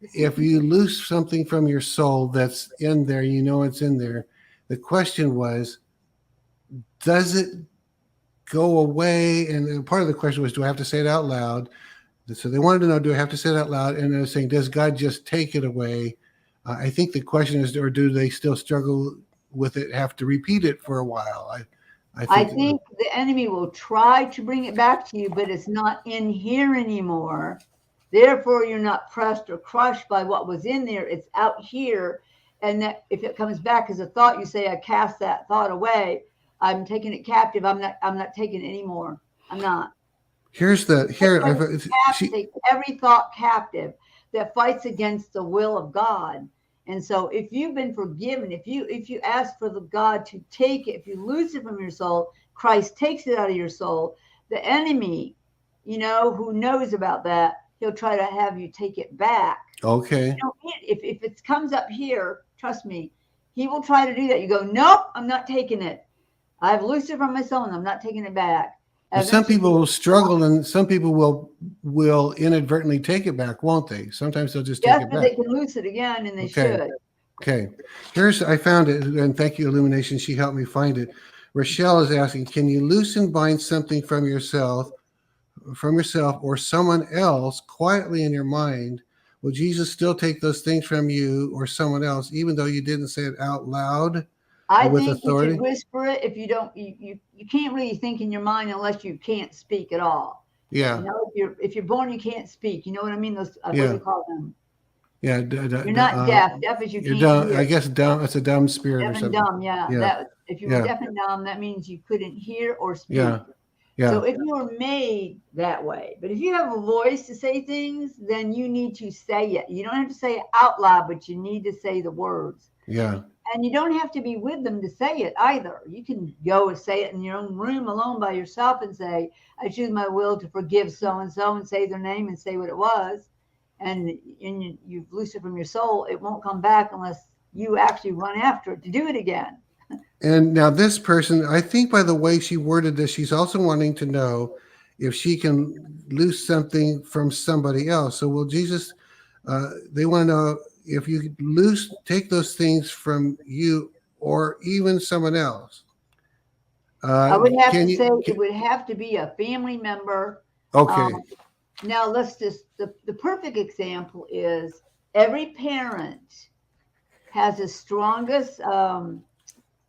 if you lose something from your soul that's in there, you know it's in there. The question was, does it go away? And part of the question was, do I have to say it out loud? So they wanted to know, do I have to say it out loud? And they're saying, does God just take it away? I think the question is, or do they still struggle with it, have to repeat it for a while? I think the enemy will try to bring it back to you, but it's not in here anymore. Therefore, you're not pressed or crushed by what was in there. It's out here. And that if it comes back as a thought, you say, I cast that thought away. I'm taking it captive. I'm not taking it anymore. I'm not. Take every thought captive that fights against the will of God. And so if you've been forgiven, if you ask for the God to take it, if you lose it from your soul, Christ takes it out of your soul. The enemy, who knows about that, he'll try to have you take it back. Okay. If it comes up here, trust me, he will try to do that. You go, nope, I'm not taking it. I've loosed it from my soul and I'm not taking it back. Well, some people will struggle, and some people will inadvertently take it back, won't they? Sometimes they'll just take it back. They can loose it again, and they should. Okay. I found it, and thank you, Illumination. She helped me find it. Rochelle is asking, can you loose and bind something from yourself or someone else quietly in your mind? Will Jesus still take those things from you or someone else, even though you didn't say it out loud? I think authority? You can whisper it if you don't. You can't really think in your mind unless you can't speak at all. Yeah. If you're born, you can't speak. You know what I mean? Those what do you call them? Yeah. You're not deaf. Deaf as you can't. Dumb. I guess dumb. It's a dumb spirit deaf or something. Dumb. Yeah. If you were deaf and dumb, that means you couldn't hear or speak. Yeah. So if you were made that way, but if you have a voice to say things, then you need to say it. You don't have to say it out loud, but you need to say the words. Yeah. And you don't have to be with them to say it either. You can go and say it in your own room alone by yourself and say, I choose my will to forgive so-and-so and say their name and say what it was. And you've loosed it from your soul. It won't come back unless you actually run after it to do it again. And now this person, I think by the way she worded this, she's also wanting to know if she can loose something from somebody else. So will Jesus, they want to know if you take those things from you or even someone else. I would have to say it would have to be a family member. Okay. Now let's just, the perfect example is every parent has the strongest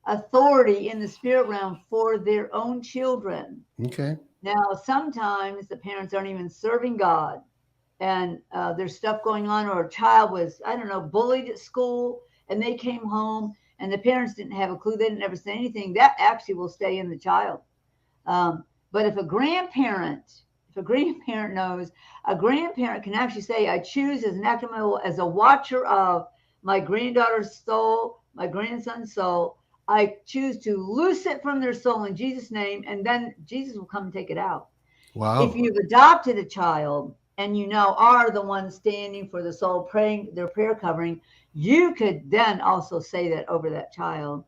authority in the spirit realm for their own children. Okay. Now, sometimes the parents aren't even serving God. And there's stuff going on, or a child was, bullied at school, and they came home and the parents didn't have a clue. They didn't ever say anything. That actually will stay in the child. But if a grandparent knows, a grandparent can actually say, I choose as an act of my will, as a watcher of my granddaughter's soul, my grandson's soul, I choose to loose it from their soul in Jesus' name, and then Jesus will come and take it out. Wow. If you've adopted a child, and you now are the one standing for the soul, praying their prayer covering, you could then also say that over that child.